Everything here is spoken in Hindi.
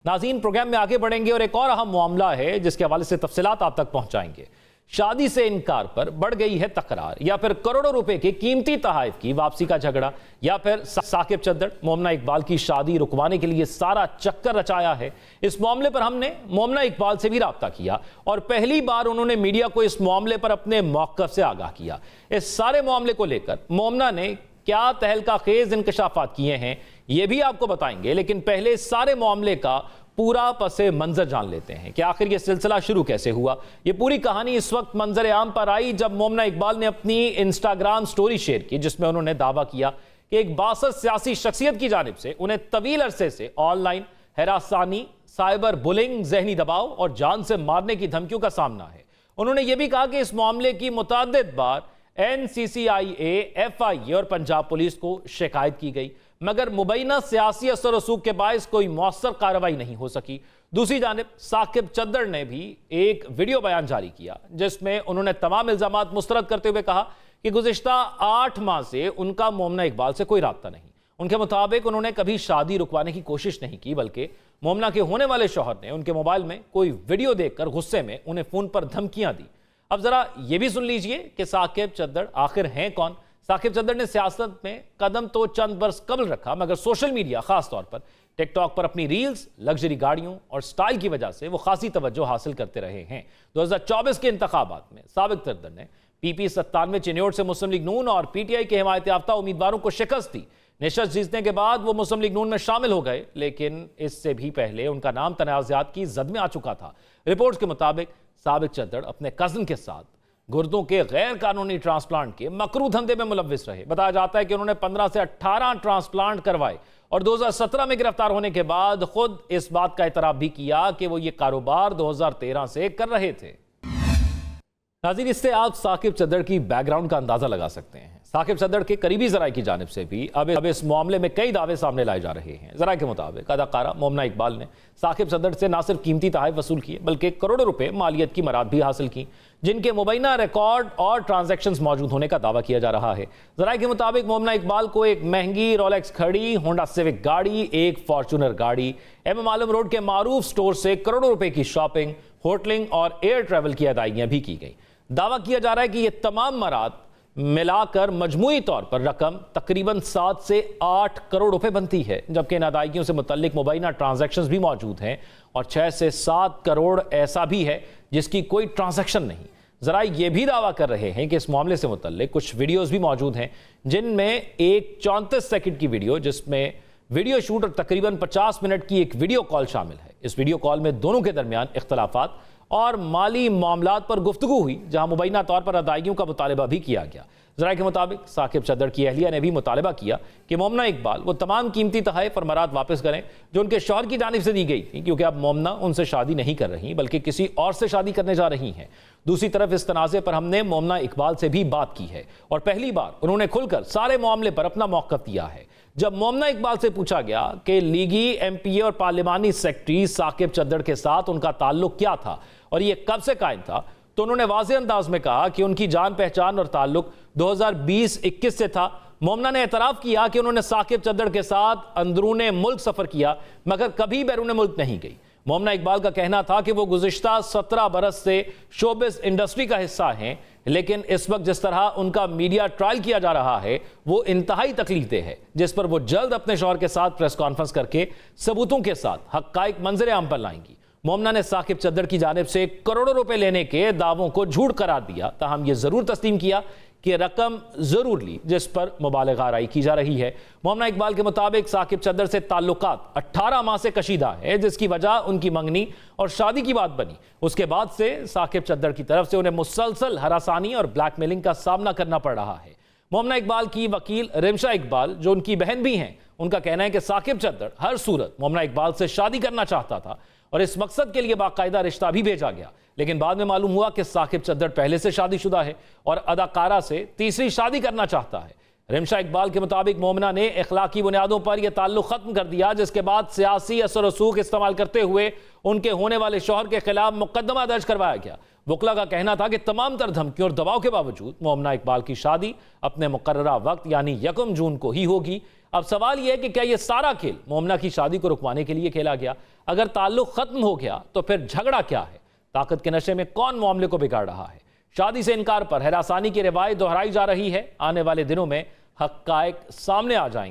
नाज़रीन, प्रोग्राम में आगे बढ़ेंगे और एक और अहम मामला है जिसके हवाले से तफसीलात आप तक पहुंचाएंगे। शादी से इनकार पर बढ़ गई है तकरार, या फिर करोड़ों रुपए के कीमती तोहफे की वापसी का झगड़ा, या फिर साकिब चद्दड़ मोमना इकबाल की शादी रुकवाने के लिए सारा चक्कर रचाया है। इस मामले पर हमने मोमना इकबाल से भी राब्ता किया और पहली बार उन्होंने मीडिया को इस मामले पर अपने मौक़िफ़ से आगाह किया। इस सारे मामले को लेकर मोमना ने क्या तहलका खेज इंकशाफात किए हैं ये भी आपको बताएंगे, लेकिन पहले सारे मामले का पूरा पसे मंजर जान लेते हैं कि आखिर ये सिलसिला शुरू कैसे हुआ। ये पूरी कहानी इस वक्त मंजर आम पर आई जब मोमना इकबाल ने अपनी इंस्टाग्राम स्टोरी शेयर की, जिसमें उन्होंने दावा किया कि एक बासर सियासी शख्सियत की जानिब से उन्हें तवील अरसे से ऑनलाइन हरासानी, साइबर बुलिंग, जहनी दबाव और जान से मारने की धमकियों का सामना है। उन्होंने ये भी कहा कि इस मामले की मुतअद्दिद बार NCCIA, FIA और पंजाब पुलिस को शिकायत की गई, मगर मुबैना सियासी असर रसूख के बायस कोई मौसर कार्रवाई नहीं हो सकी। दूसरी जानिब साकिब चद्दड़ ने भी एक वीडियो बयान जारी किया जिसमें उन्होंने तमाम इल्जामात मुस्तरद करते हुए कहा कि गुज़िश्ता 8 माह से उनका मोमना इकबाल से कोई राब्ता नहीं। उनके मुताबिक उन्होंने कभी शादी रुकवाने की कोशिश नहीं की, बल्कि मोमना के होने वाले शौहर ने उनके मोबाइल में कोई वीडियो देखकर गुस्से में उन्हें फोन पर धमकियां दी। अब जरा यह भी सुन लीजिए कि साकिब चद्दड़ आखिर हैं कौन। साकिब चद्दड़ ने सियासत में कदम तो चंद बरस कबल रखा, मगर सोशल मीडिया, खास तौर पर टिकटॉक पर अपनी रील्स, लग्जरी गाड़ियों और स्टाइल की वजह से वो खासी तवज्जो हासिल करते रहे हैं। 2024 के इंतखाबात में साबिक चद्दड़ ने PP 97 चिन्योट से मुस्लिम लीग नून और PTI के हिमायत याफ्ता उम्मीदवारों को शिकस्त दी। निशस्त जीतने के बाद वो मुस्लिम लीग नून में शामिल हो गए, लेकिन इससे भी पहले उनका नाम तनाज़ात की जद में आ चुका था। रिपोर्ट्स के मुताबिक साबिक चद्दड़ अपने कज़न के साथ गुर्दों के गैर कानूनी ट्रांसप्लांट के मकरू धंधे में मुलव्विस रहे। बताया जाता है कि उन्होंने 15 से 18 ट्रांसप्लांट करवाए और 2017 में गिरफ्तार होने के बाद खुद इस बात का इतराफ भी किया कि वो ये कारोबार 2013 से कर रहे थे। नाज़रीन, इससे आप साकिब चद्दड़ की बैकग्राउंड का अंदाजा लगा सकते हैं। साकिब चद्दड़ के करीबी ज़राए की जानिब से भी अब इस मामले में कई दावे सामने लाए जा रहे हैं। ज़राए के मुताबिक अदाकारा मोमना इकबाल ने साकिब चद्दड़ से न सिर्फ कीमती तोहफे वसूल किए, बल्कि करोड़ों रुपए मालियत की मराद भी हासिल की, जिनके मुबैना रिकॉर्ड और ट्रांजैक्शंस मौजूद होने का दावा किया जा रहा है। ज़राए के मुताबिक मोमना इकबाल को एक महंगी रोलेक्स घड़ी, होंडा सिविक गाड़ी, एक फॉर्चूनर गाड़ी, MM आलम रोड के मारूफ स्टोर से करोड़ों रुपए की शॉपिंग, होटलिंग और एयर ट्रैवल की अदायगियां भी की गई। दावा किया जा रहा है कि ये तमाम मराद मिलाकर मजमूई तौर पर रकम तकरीबन 7 से 8 करोड़ रुपए बनती है, जबकि इन अदायगियों से मुतल्लिक मुबैना ट्रांजैक्शंस भी मौजूद हैं और 6 से 7 करोड़ ऐसा भी है जिसकी कोई ट्रांजैक्शन नहीं। जरा ये भी दावा कर रहे हैं कि इस मामले से मुतल्लिक कुछ वीडियोस भी मौजूद हैं, जिनमें एक 34 सेकंड की वीडियो जिसमें वीडियो शूट और तकरीबन 50 मिनट की एक वीडियो कॉल शामिल है। इस वीडियो कॉल में दोनों के दरमियान इख्तलाफात और माली मामलात पर गुफ्तगू हुई, जहां मुबैना तौर पर अदायगियों का मुतालबा भी किया गया। ज़राए के मुताबिक साकिब चद्दड़ की अहलिया ने भी मुतालबा किया कि मोमना इकबाल वो तमाम कीमती तोहफे और मराद वापस करें जो उनके शौहर की जानिब से दी गई थी, क्योंकि अब मोमना उनसे शादी नहीं कर रही बल्कि किसी और से शादी करने जा रही हैं। दूसरी तरफ इस तनाज़े पर हमने मोमना इकबाल से भी बात की है और पहली बार उन्होंने खुलकर सारे मामले पर अपना मौक़िफ़ दिया है। जब मोमना इकबाल से पूछा गया कि लीगी MPA और पार्लिमानी सेक्रेटरी साकिब चद्दड़ के साथ उनका ताल्लुक क्या था और ये कब से कायम था, तो उन्होंने वाज़े अंदाज में कहा कि उनकी जान पहचान और ताल्लुक 2020-21 से था। मोमना ने एतराफ़ किया कि उन्होंने साकिब चद्दड़ के साथ अंदरूने मुल्क सफ़र किया, मगर कभी बैरून मुल्क नहीं गई। मोमना इकबाल का कहना था कि वो गुज़िश्ता 17 बरस से शोबिज़ इंडस्ट्री का हिस्सा हैं, लेकिन इस वक्त जिस तरह उनका मीडिया ट्रायल किया जा रहा है वो इंतहाई तकलीफदेह है, जिस पर वो जल्द अपने शौहर के साथ प्रेस कॉन्फ्रेंस करके सबूतों के साथ हक़ाइक़ मंजर आम पर लाएंगी। मोमना ने साकिब चद्दड़ की जानिब से करोड़ों रुपए लेने के दावों को झूठ करार दिया, ताहम यह जरूर तस्लीम किया कि रकम जरूर ली, जिस पर मुबालगा आराई की जा रही है। मोमना इकबाल के मुताबिक साकिब चद्दड़ से ताल्लुकात 18 माह से कशीदा है, जिसकी वजह उनकी मंगनी और शादी की बात बनी। उसके बाद से साकिब चद्दड़ की तरफ से उन्हें मुसलसल हरासानी और ब्लैकमेलिंग का सामना करना पड़ रहा है। मोमना इकबाल की वकील रिमशा इकबाल, जो उनकी बहन भी हैं, उनका कहना है कि साकिब चद्दड़ हर सूरत मोमना इकबाल से शादी करना चाहता था और इस मकसद के लिए बाकायदा रिश्ता भी भेजा गया, लेकिन बाद में मालूम हुआ कि साकिब चद्दड़ पहले से शादीशुदा है और अदाकारा से तीसरी शादी करना चाहता है। रिमशा इकबाल के मुताबिक मोमना ने अखलाकी बुनियादों पर यह ताल्लुक खत्म कर दिया, जिसके बाद सियासी असर रसूख इस्तेमाल करते हुए उनके होने वाले शौहर के खिलाफ मुकदमा दर्ज करवाया गया। वकला का कहना था कि तमाम तर धमकियों और दबाव के बावजूद मोमना इकबाल की शादी अपने मुकर्ररा वक्त यानी 1 जून को ही होगी। अब सवाल यह है कि क्या यह सारा खेल मोमना की शादी को रुकवाने के लिए खेला गया? अगर ताल्लुक खत्म हो गया तो फिर झगड़ा क्या है? ताकत के नशे में कौन मामले को बिगाड़ रहा है? शादी से इनकार पर हरासानी की रिवायत दोहराई जा रही है। आने वाले दिनों में हक्कायक सामने आ जाएंगे।